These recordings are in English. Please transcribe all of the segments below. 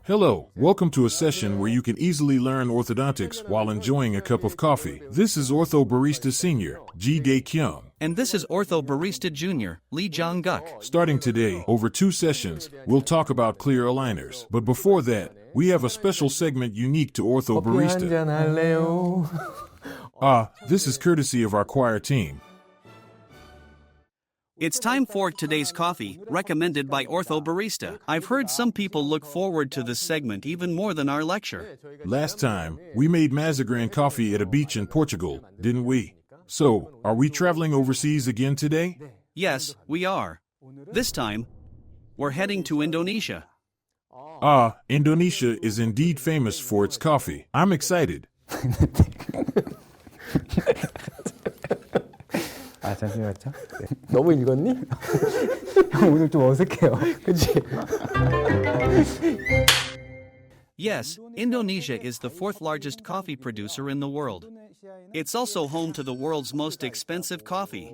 Hello, welcome to a session where you can easily learn orthodontics while enjoying a cup of coffee. This is Ortho Barista Senior, Ji-Dae Kyung. And this is Ortho Barista Junior, Lee Jong-guk. Starting today, over 2 sessions, we'll talk about clear aligners. But before that, we have a special segment unique to Ortho Barista. This is courtesy of our choir team. It's time for today's coffee, recommended by Ortho Barista. I've heard some people look forward to this segment even more than our lecture. Last time, we made Mazagran coffee at a beach in Portugal, didn't we? So, are we traveling overseas again today? Yes, we are. This time, we're heading to Indonesia. Indonesia is indeed famous for its coffee. I'm excited. 잠시만요. 너무 읽었니? 형 오늘 좀 어색해요. 그치? Yes, Indonesia is the 4th largest coffee producer in the world. It's also home to the world's most expensive coffee.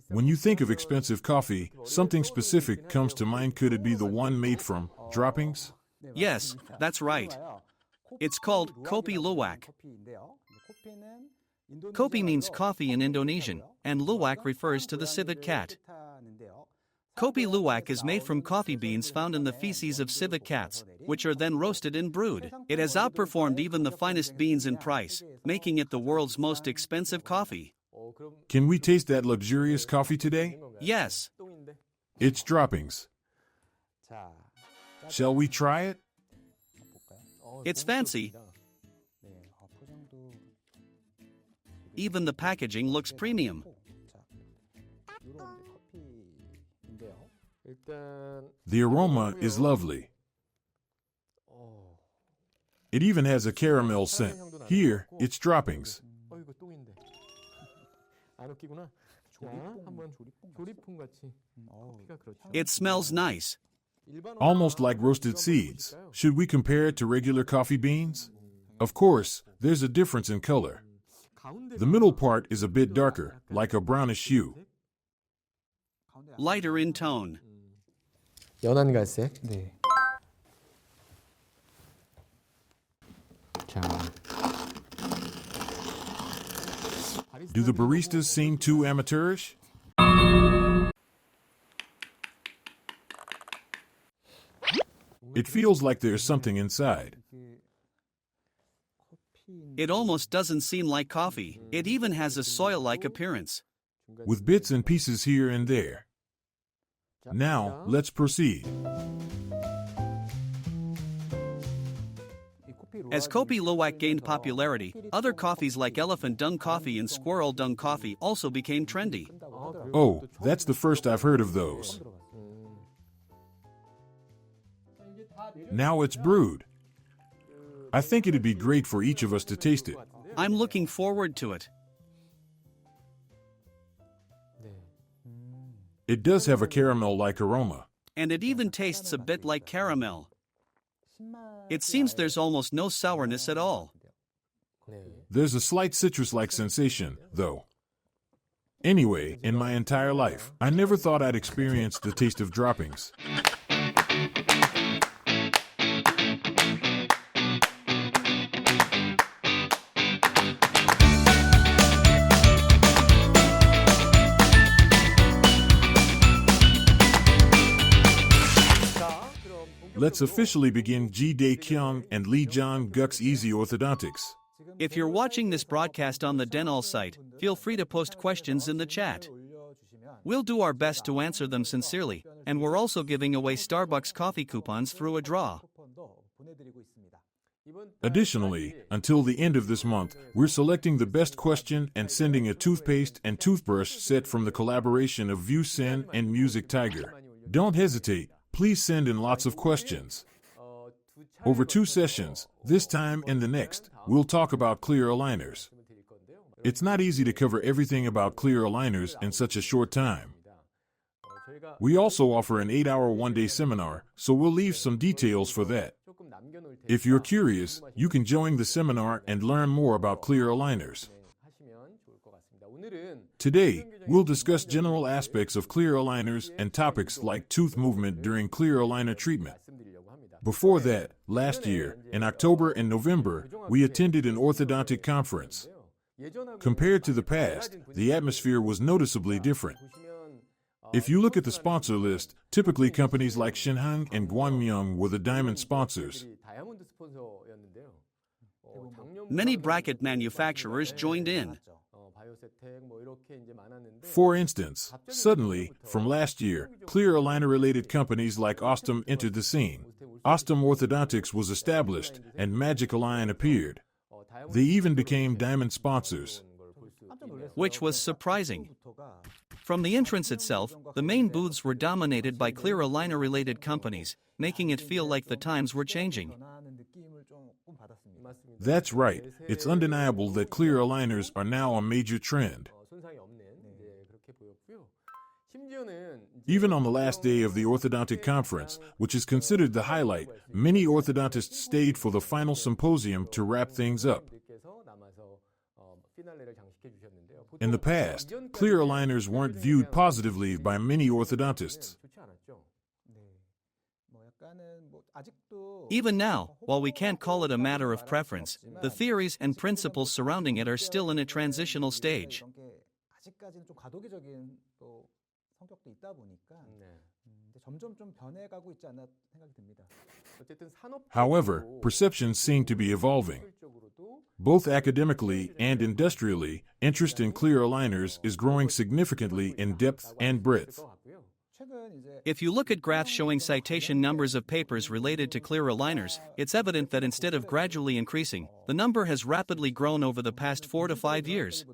When you think of expensive coffee, something specific comes to mind. Could it be the one made from droppings? Yes, that's right. It's called Kopi Luwak. Kopi means coffee in Indonesian, and Luwak refers to the civet cat. Kopi Luwak is made from coffee beans found in the feces of civet cats, which are then roasted and brewed. It has outperformed even the finest beans in price, making it the world's most expensive coffee. Can we taste that luxurious coffee today? Yes. It's droppings. Shall we try it? It's fancy. Even the packaging looks premium. The aroma is lovely. It even has a caramel scent. Here, it's droppings. It smells nice. Almost like roasted seeds. Should we compare it to regular coffee beans? Of course, there's a difference in color. The middle part is a bit darker, like a brownish hue. Lighter in tone. 연한 갈색. 네. 자. Do the baristas seem too amateurish? It feels like there's something inside. It almost doesn't seem like coffee. It even has a soil-like appearance. With bits and pieces here and there. Now, let's proceed. As Kopi Luwak gained popularity, other coffees like elephant dung coffee and squirrel dung coffee also became trendy. Oh, that's the first I've heard of those. Now it's brewed. I think it'd be great for each of us to taste it. I'm looking forward to it. It does have a caramel-like aroma. And it even tastes a bit like caramel. It seems there's almost no sourness at all. There's a slight citrus-like sensation, though. Anyway, in my entire life, I never thought I'd experience the taste of droppings. Let's officially begin Ji-Dae Kyung and Lee Jong-guk's Easy Orthodontics. If you're watching this broadcast on the Dental site, feel free to post questions in the chat. We'll do our best to answer them sincerely, and we're also giving away Starbucks coffee coupons through a draw. Additionally, until the end of this month, we're selecting the best question and sending a toothpaste and toothbrush set from the collaboration of View Sen and Music Tiger. Don't hesitate. Please send in lots of questions. Over 2 sessions, this time and the next, we'll talk about clear aligners. It's not easy to cover everything about clear aligners in such a short time. We also offer an 8-hour one-day seminar, so we'll leave some details for that. If you're curious, you can join the seminar and learn more about clear aligners. Today, we'll discuss general aspects of clear aligners and topics like tooth movement during clear aligner treatment. Before that, last year, in October and November, we attended an orthodontic conference. Compared to the past, the atmosphere was noticeably different. If you look at the sponsor list, typically companies like Shinhan and Gwanmyeong were the diamond sponsors. Many bracket manufacturers joined in. For instance, suddenly, from last year, clear aligner-related companies like OSSTEM entered the scene. OSSTEM Orthodontics was established, and Magic Align appeared. They even became diamond sponsors. Which was surprising. From the entrance itself, the main booths were dominated by clear aligner-related companies, making it feel like the times were changing. That's right. It's undeniable that clear aligners are now a major trend. Even on the last day of the orthodontic conference, which is considered the highlight, many orthodontists stayed for the final symposium to wrap things up. In the past, clear aligners weren't viewed positively by many orthodontists. Even now, while we can't call it a matter of preference, the theories and principles surrounding it are still in a transitional stage. However, perceptions seem to be evolving. Both academically and industrially, interest in clear aligners is growing significantly in depth and breadth. If you look at graphs showing citation numbers of papers related to clear aligners, it's evident that instead of gradually increasing, the number has rapidly grown over the past 4 to 5 years.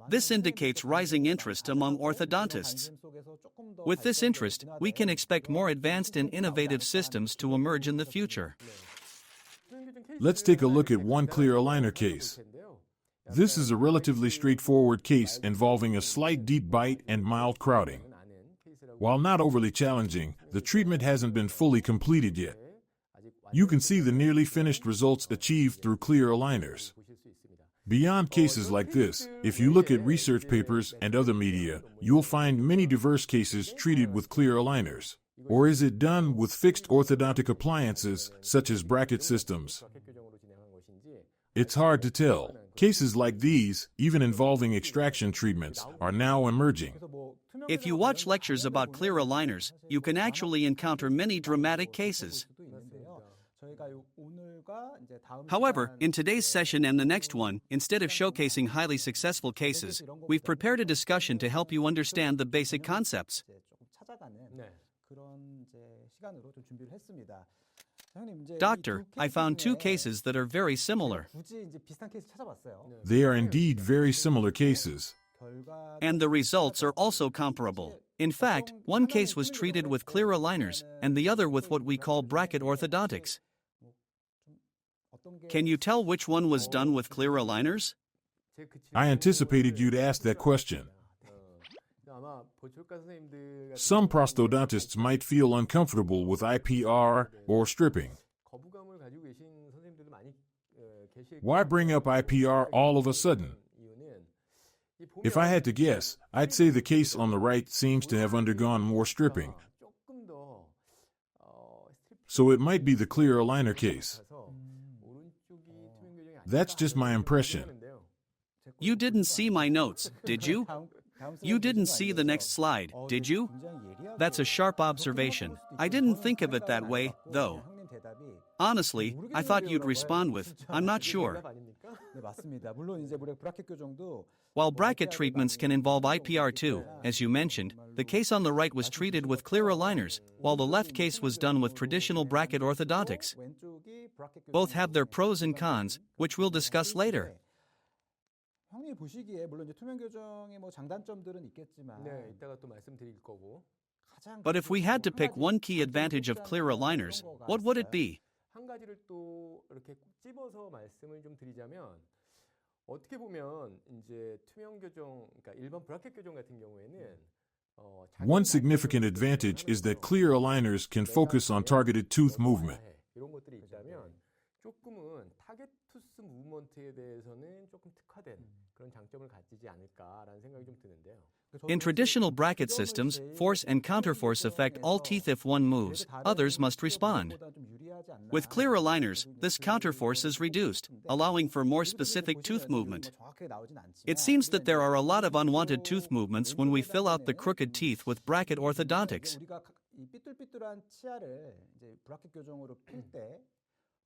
This indicates rising interest among orthodontists. With this interest, we can expect more advanced and innovative systems to emerge in the future. Let's take a look at one clear aligner case. This is a relatively straightforward case involving a slight deep bite and mild crowding. While not overly challenging, the treatment hasn't been fully completed yet. You can see the nearly finished results achieved through clear aligners. Beyond cases like this, if you look at research papers and other media, you'll find many diverse cases treated with clear aligners. Or is it done with fixed orthodontic appliances, such as bracket systems? It's hard to tell. Cases like these, even involving extraction treatments, are now emerging. If you watch lectures about clear aligners, you can actually encounter many dramatic cases. However, in today's session and the next one, instead of showcasing highly successful cases, we've prepared a discussion to help you understand the basic concepts. Doctor, I found 2 cases that are very similar. They are indeed very similar cases. And the results are also comparable. In fact, one case was treated with clear aligners, and the other with what we call bracket orthodontics. Can you tell which one was done with clear aligners? I anticipated you'd ask that question. Some prosthodontists might feel uncomfortable with IPR or stripping. Why bring up IPR all of a sudden? If I had to guess, I'd say the case on the right seems to have undergone more stripping. So it might be the clear aligner case. That's just my impression. You didn't see my notes, did you? You didn't see the next slide, did you? That's a sharp observation. I didn't think of it that way, though. Honestly, I thought you'd respond with, I'm not sure. While bracket treatments can involve IPR too, as you mentioned, the case on the right was treated with clear aligners, while the left case was done with traditional bracket orthodontics. Both have their pros and cons, which we'll discuss later. But if we had to pick one key advantage of clear aligners, what would it be? One significant advantage is that clear aligners can focus on targeted tooth movement. In traditional bracket systems, force and counterforce affect all teeth if one moves, others must respond. With clear aligners, this counterforce is reduced, allowing for more specific tooth movement. It seems that there are a lot of unwanted tooth movements when we fill out the crooked teeth with bracket orthodontics. 이 삐뚤삐뚤한 치아를 이제 브라켓 교정으로 필 때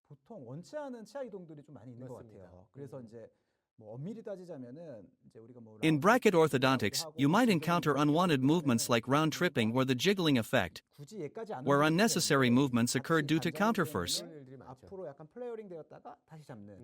보통 원치 않은 치아 이동들이 좀 많이 있는 것 같아요. 그래서 이제 뭐 엄밀히 따지자면은 이제 우리가 뭐 In bracket orthodontics, you might encounter unwanted movements like round tripping or the jiggling effect, 굳이 얘까지 안 where 올리기 unnecessary 때문에 movements occurred due to 같이 counterforce. 앉아있는 일들이 앞으로 약간 플레이어링 되었다가 다시 잡는.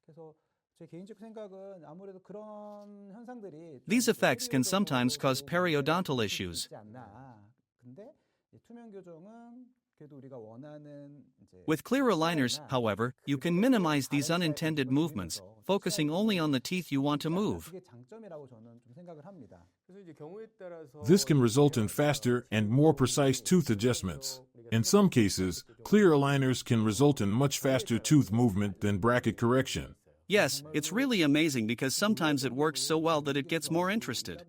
그래서 제 개인적 생각은 아무래도 그런 현상들이 These effects can sometimes cause periodontal issues. 있지 않나. 근데 이 투명 교정은 그래도 우리가 원하는 이제 With clear aligners, however, you can minimize these unintended movements, focusing only on the teeth you want to move. 그게 장점이라고 저는 좀 생각을 합니다. This can result in faster and more precise tooth adjustments. In some cases, clear aligners can result in much faster tooth movement than bracket correction. Yes, it's really amazing because sometimes it works so well that it gets more interested.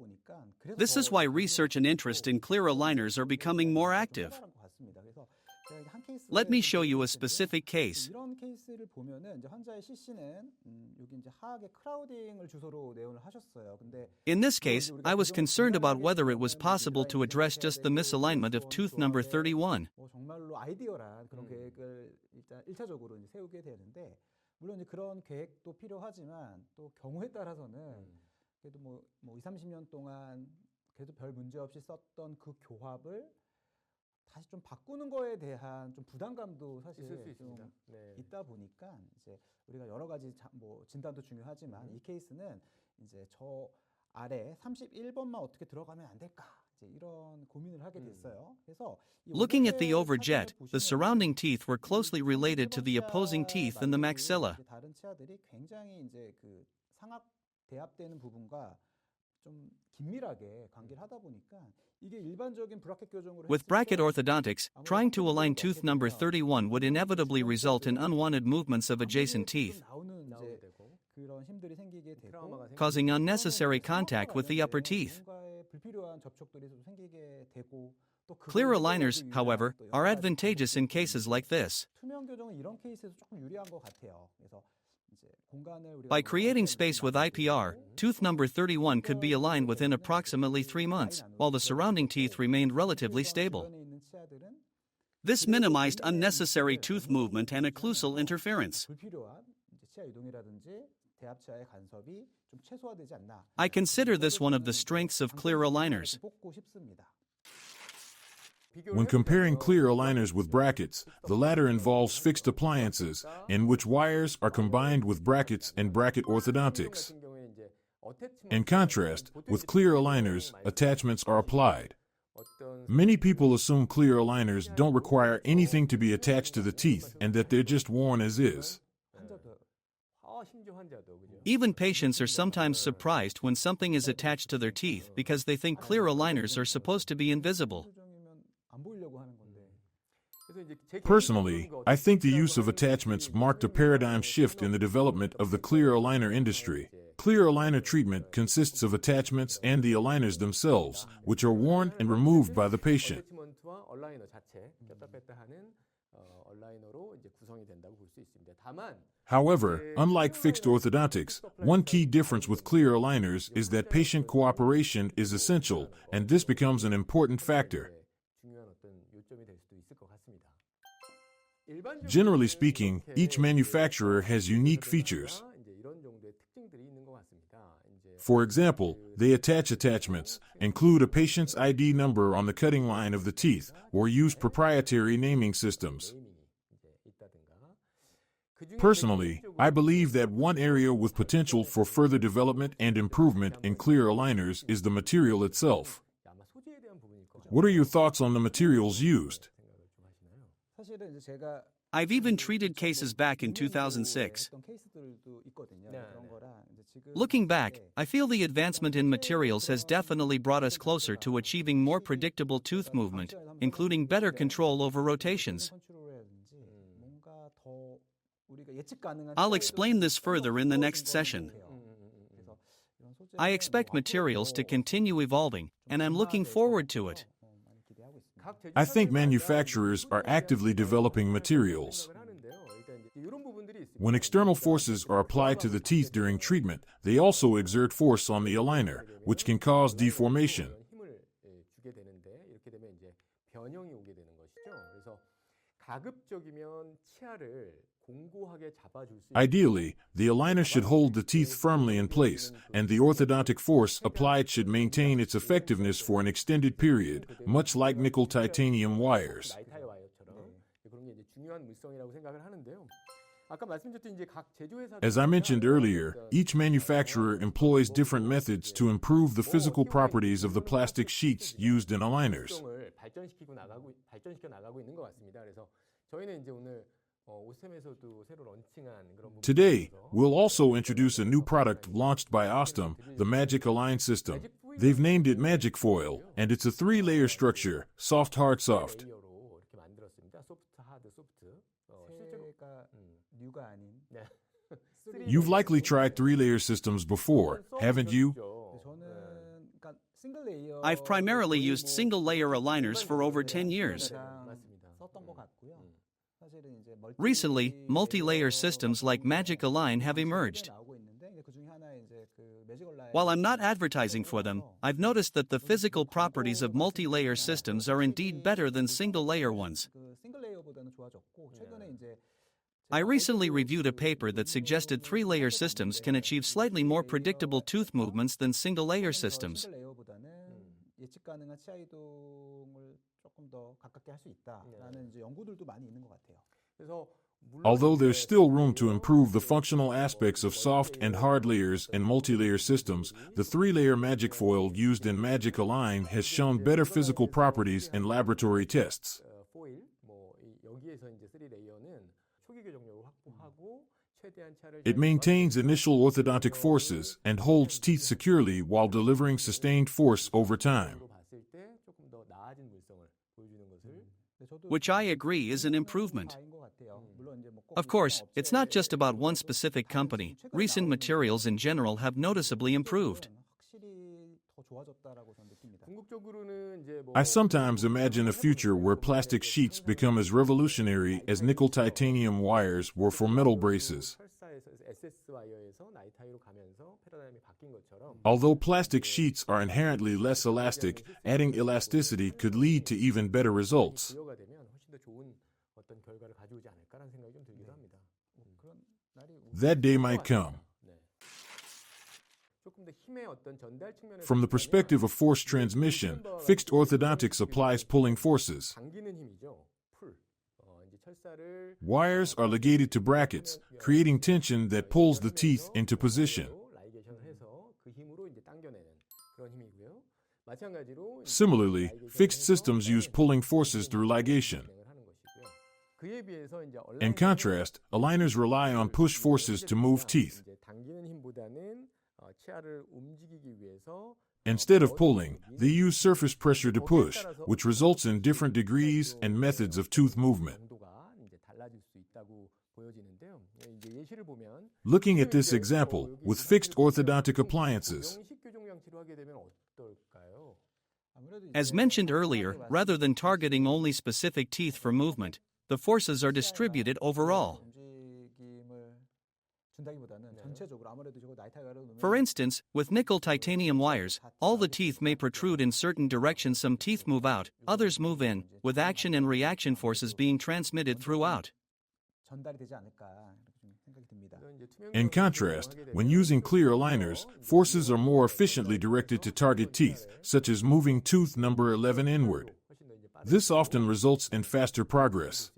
This is why research and interest in clear aligners are becoming more active. Let me show you a specific case. 이런 케이스를 보면은 이제 환자의 CC는 여기 이제 하악의 크라우딩을 주소로 내원을 하셨어요. 근데 In this case, I was concerned about whether it was possible to address just the misalignment of tooth number 31. 정말로 아이디어란 그런 계획을 일단 1차적으로 이제 세우게 되는데 물론 이제 그런 계획도 필요하지만 또 경우에 따라서는 그래도 뭐 2, 30년 동안 그래도 별 문제 없이 썼던 그 교합을 다시 좀 바꾸는 거에 대한 좀 부담감도 사실 좀 있다 보니까 이제 우리가 여러 가지 뭐 진단도 중요하지만 이 케이스는 이제 저 아래 31번만 어떻게 들어가면 안 될까 이제 이런 고민을 하게 됐어요. 그래서 Looking at the overjet, the surrounding teeth were closely related to the opposing teeth in the maxilla. 다른 치아들이 굉장히 이제 그 상악 대합되는 부분과 좀 긴밀하게 관계를 하다 보니까 이게 일반적인 브라켓 교정으로 With bracket orthodontics, trying to align tooth number 31 would inevitably result in unwanted movements of adjacent teeth, 그런 힘들이 생기게 되고 causing unnecessary contact with the upper teeth. 불필요한 접촉들이 좀 생기게 되고 또 Clear aligners, however, are advantageous in cases like this. 투명 교정은 이런 케이스에서 조금 유리한 것 같아요. 그래서 이제 공간을 우리가 By creating space with IPR, tooth number 31 could be aligned within approximately 3 months, while the surrounding teeth remained relatively stable. This minimized unnecessary tooth movement and occlusal interference. 불필요한 치아 이동이라든지 대합치아의 간섭이 좀 최소화되지 않나. I consider this one of the strengths of clear aligners. 뽑고 싶습니다. When comparing clear aligners with brackets, the latter involves fixed appliances, in which wires are combined with brackets and bracket orthodontics. In contrast, with clear aligners, attachments are applied. Many people assume clear aligners don't require anything to be attached to the teeth and that they're just worn as is. Even patients are sometimes surprised when something is attached to their teeth because they think clear aligners are supposed to be invisible. Personally, I think the use of attachments marked a paradigm shift in the development of the clear aligner industry. Clear aligner treatment consists of attachments and the aligners themselves, which are worn and removed by the patient. However, unlike fixed orthodontics, one key difference with clear aligners is that patient cooperation is essential, and this becomes an important factor. Generally speaking, each manufacturer has unique features. For example, they attach attachments, include a patient's ID number on the cutting line of the teeth, or use proprietary naming systems. Personally, I believe that one area with potential for further development and improvement in clear aligners is the material itself. What are your thoughts on the materials used? I've even treated cases back in 2006. Looking back, I feel the advancement in materials has definitely brought us closer to achieving more predictable tooth movement, including better control over rotations. I'll explain this further in the next session. I expect materials to continue evolving, and I'm looking forward to it. I think manufacturers are actively developing materials. When external forces are applied to the teeth during treatment, they also exert force on the aligner, which can cause deformation. Ideally, the aligner should hold the teeth firmly in place, and the orthodontic force applied should maintain its effectiveness for an extended period, much like nickel titanium wires. As I mentioned earlier, each manufacturer employs different methods to improve the physical properties of the plastic sheets used in aligners. Today, we'll also introduce a new product launched by OSSTEM, the Magic Align system. They've named it Magic Foil, and it's a 3-layer structure, soft, hard, soft. You've likely tried 3-layer systems before, haven't you? I've primarily used single-layer aligners for over 10 years. Recently, multi-layer systems like Magic Align have emerged. While I'm not advertising for them, I've noticed that the physical properties of multi-layer systems are indeed better than single-layer ones. I recently reviewed a paper that suggested 3-layer systems can achieve slightly more predictable tooth movements than single-layer systems. Although there's still room to improve the functional aspects of soft and hard layers and multi-layer systems, the 3-layer Magic Foil used in Magic Align has shown better physical properties in laboratory tests. It maintains initial orthodontic forces and holds teeth securely while delivering sustained force over time. Which I agree is an improvement. Of course, it's not just about one specific company. Recent materials in general have noticeably improved. I sometimes imagine a future where plastic sheets become as revolutionary as nickel titanium wires were for metal braces. Although plastic sheets are inherently less elastic, adding elasticity could lead to even better results. That day might come. From the perspective of force transmission, fixed orthodontics applies pulling forces. Wires are ligated to brackets, creating tension that pulls the teeth into position. Similarly, fixed systems use pulling forces through ligation. In contrast, aligners rely on push forces to move teeth. Instead of pulling, they use surface pressure to push, which results in different degrees and methods of tooth movement. Looking at this example, with fixed orthodontic appliances. As mentioned earlier, rather than targeting only specific teeth for movement, the forces are distributed overall. For instance, with nickel titanium wires, all the teeth may protrude in certain directions. Some teeth move out, others move in, with action and reaction forces being transmitted throughout. In contrast, when using clear aligners, forces are more efficiently directed to target teeth, such as moving tooth number 11 inward. This often results in faster progress.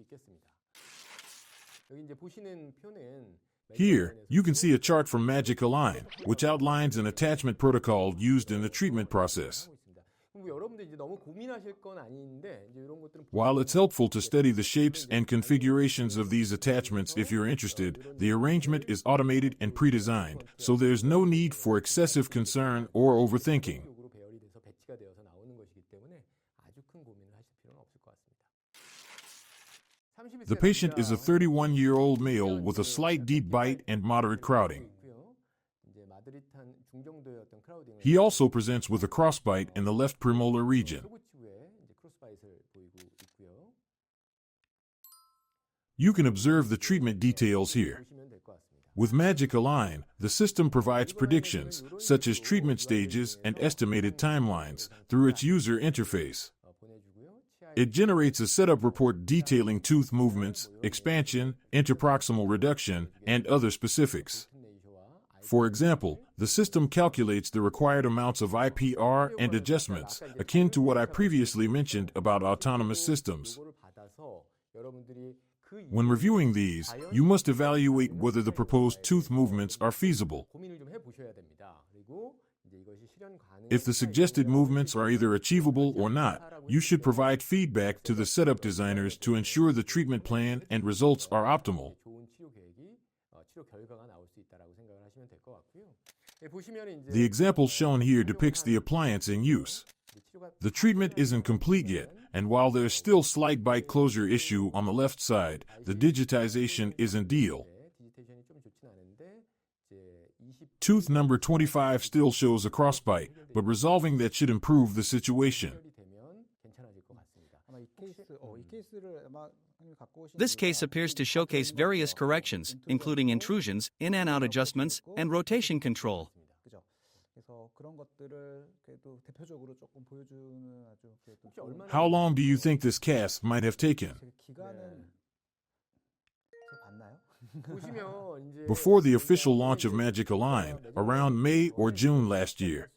Here, you can see a chart from Magic Align, which outlines an attachment protocol used in the treatment process. While it's helpful to study the shapes and configurations of these attachments if you're interested, the arrangement is automated and pre-designed, so there's no need for excessive concern or overthinking. The patient is a 31-year-old male with a slight deep bite and moderate crowding. He also presents with a crossbite in the left premolar region. You can observe the treatment details here. With Magic Align, the system provides predictions, such as treatment stages and estimated timelines, through its user interface. It generates a setup report detailing tooth movements, expansion, interproximal reduction, and other specifics. For example, the system calculates the required amounts of IPR and adjustments, akin to what I previously mentioned about autonomous systems. When reviewing these, you must evaluate whether the proposed tooth movements are feasible. If the suggested movements are either achievable or not, you should provide feedback to the setup designers to ensure the treatment plan and results are optimal. The example shown here depicts the appliance in use. The treatment isn't complete yet, and while there's still slight bite closure issue on the left side, the digitization isn't ideal. Tooth number 25 still shows a crossbite, but resolving that should improve the situation. This case appears to showcase various corrections, including intrusions, in and out adjustments, and rotation control. How long do you think this cast might have taken? Before the official launch of Magic Align, around May or June last year.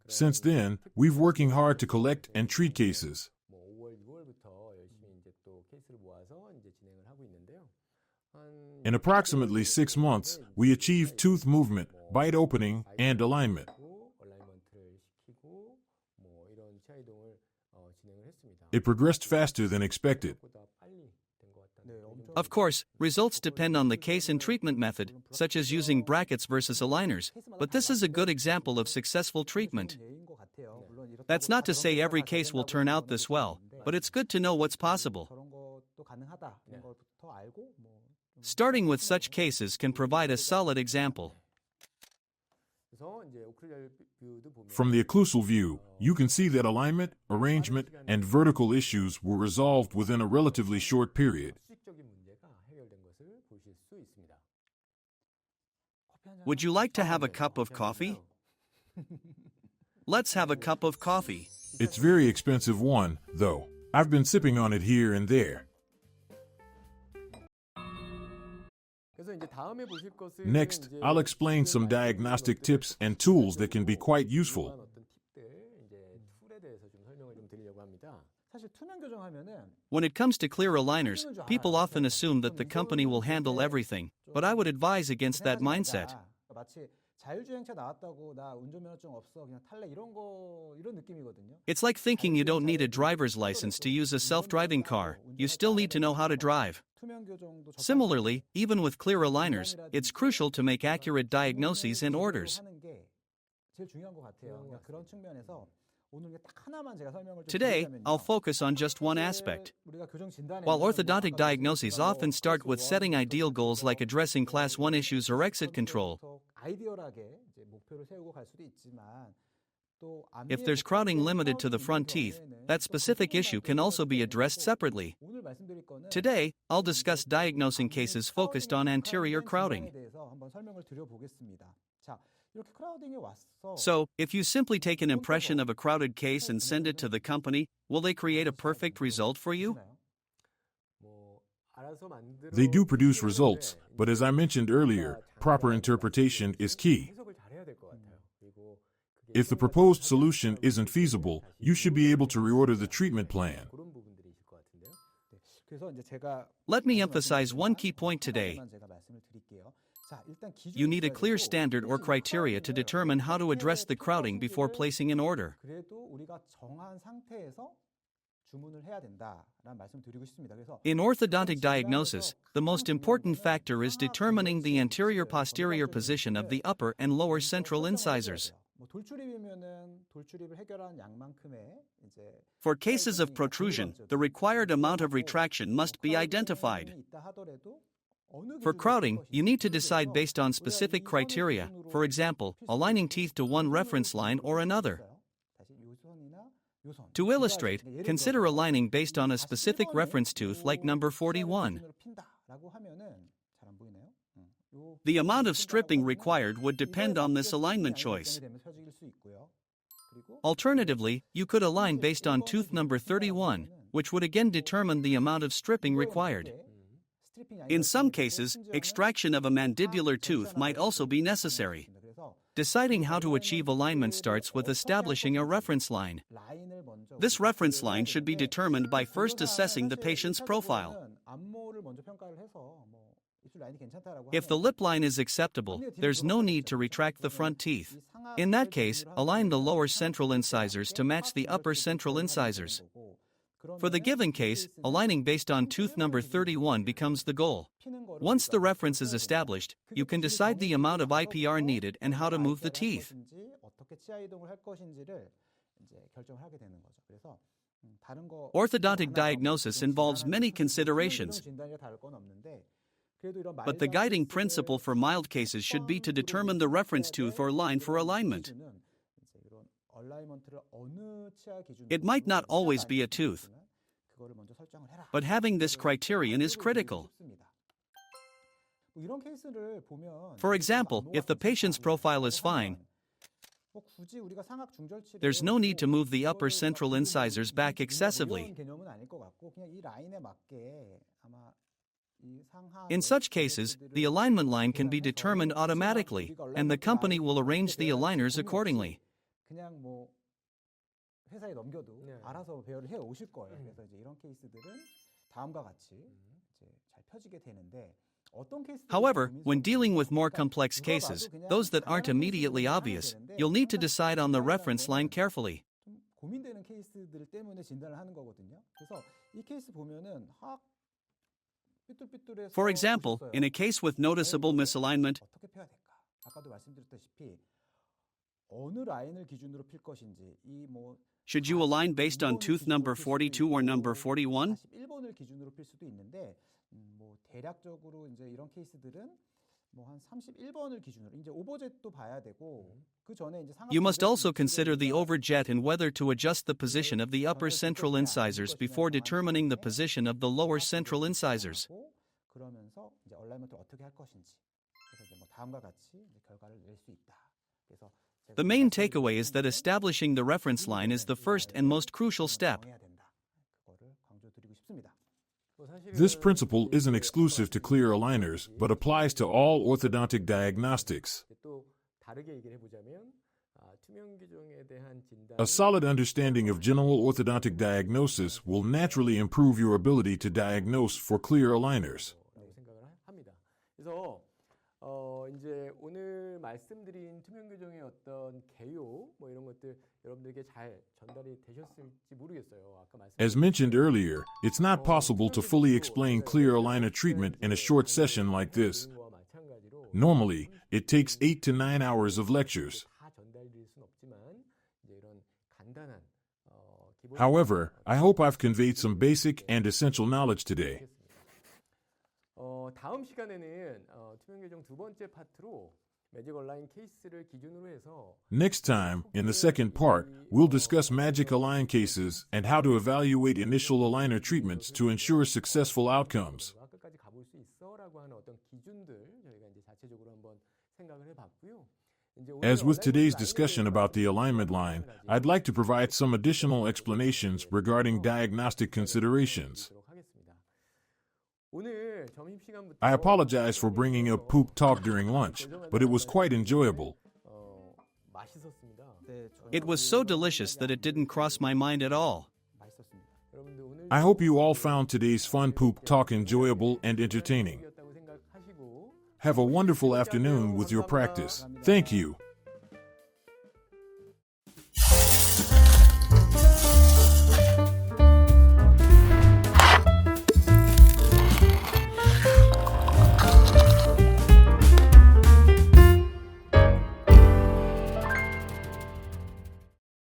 Since then, we've working hard to collect and treat cases. In approximately 6 months, we achieved tooth movement, bite opening, and alignment. It progressed faster than expected. Of course, results depend on the case and treatment method, such as using brackets versus aligners, but this is a good example of successful treatment. That's not to say every case will turn out this well, but it's good to know what's possible. Starting with such cases can provide a solid example. From the occlusal view, you can see that alignment, arrangement, and vertical issues were resolved within a relatively short period. Would you like to have a cup of coffee? Let's have a cup of coffee. It's very expensive one, though. I've been sipping on it here and there. Next, I'll explain some diagnostic tips and tools that can be quite useful. When it comes to clear aligners, people often assume that the company will handle everything, but I would advise against that mindset. It's like thinking you don't need a driver's license to use a self-driving car. You still need to know how to drive. Similarly, even with clear aligners, it's crucial to make accurate diagnoses and orders. Today, I'll focus on just one aspect. While orthodontic diagnoses often start with setting ideal goals like addressing Class 1 issues or exit control, if there's crowding limited to the front teeth, that specific issue can also be addressed separately. Today, I'll discuss diagnosing cases focused on anterior crowding. So, if you simply take an impression of a crowded case and send it to the company, will they create a perfect result for you? They do produce results, but as I mentioned earlier, proper interpretation is key. If the proposed solution isn't feasible, you should be able to reorder the treatment plan. Let me emphasize one key point today. You need a clear standard or criteria to determine how to address the crowding before placing an order. In orthodontic diagnosis, the most important factor is determining the anterior-posterior position of the upper and lower central incisors. For cases of protrusion, the required amount of retraction must be identified. For crowding, you need to decide based on specific criteria, for example, aligning teeth to one reference line or another. To illustrate, consider aligning based on a specific reference tooth like number 41. The amount of stripping required would depend on this alignment choice. Alternatively, you could align based on tooth number 31, which would again determine the amount of stripping required. In some cases, extraction of a mandibular tooth might also be necessary. Deciding how to achieve alignment starts with establishing a reference line. This reference line should be determined by first assessing the patient's profile. If the lip line is acceptable, there's no need to retract the front teeth. In that case, align the lower central incisors to match the upper central incisors. For the given case, aligning based on tooth number 31 becomes the goal. Once the reference is established, you can decide the amount of IPR needed and how to move the teeth. Orthodontic diagnosis involves many considerations, but the guiding principle for mild cases should be to determine the reference tooth or line for alignment. It might not always be a tooth, but having this criterion is critical. For example, if the patient's profile is fine, there's no need to move the upper central incisors back excessively. In such cases, the alignment line can be determined automatically, and the company will arrange the aligners accordingly. However, when dealing with more complex cases, those that aren't immediately obvious, you'll need to decide on the reference line carefully. For example, in a case with noticeable misalignment, should you align based on tooth number 42 or number 41? You must also consider the overjet and whether to adjust the position of the upper central incisors before determining the position of the lower central incisors. The main takeaway is that establishing the reference line is the first and most crucial step. This principle isn't exclusive to clear aligners, but applies to all orthodontic diagnostics. A solid understanding of general orthodontic diagnosis will naturally improve your ability to diagnose for clear aligners. 이제 오늘 말씀드린 투명 교정의 어떤 개요 이런 것들 여러분들에게 잘 전달이 되셨을지 모르겠어요. As mentioned earlier, it's not possible to fully explain clear aligner treatment in a short session like this. Normally, it takes 8 to 9 hours of lectures. However, I hope I've conveyed some basic and essential knowledge today. 다음 시간에는 투명 교정 두 번째 파트로 매직 얼라인 케이스를 기준으로 해서 Next time, in the second part, we'll discuss magic align cases and how to evaluate initial aligner treatments to ensure successful outcomes. 끝까지 가볼 수 있어라고 하는 어떤 기준들 저희가 이제 자체적으로 한번 생각을 해봤고요. As with today's discussion about the alignment line, I'd like to provide some additional explanations regarding diagnostic considerations. I apologize for bringing up poop talk during lunch, but it was quite enjoyable. It was so delicious that it didn't cross my mind at all. I hope you all found today's fun poop talk enjoyable and entertaining. Have a wonderful afternoon with your practice. Thank you.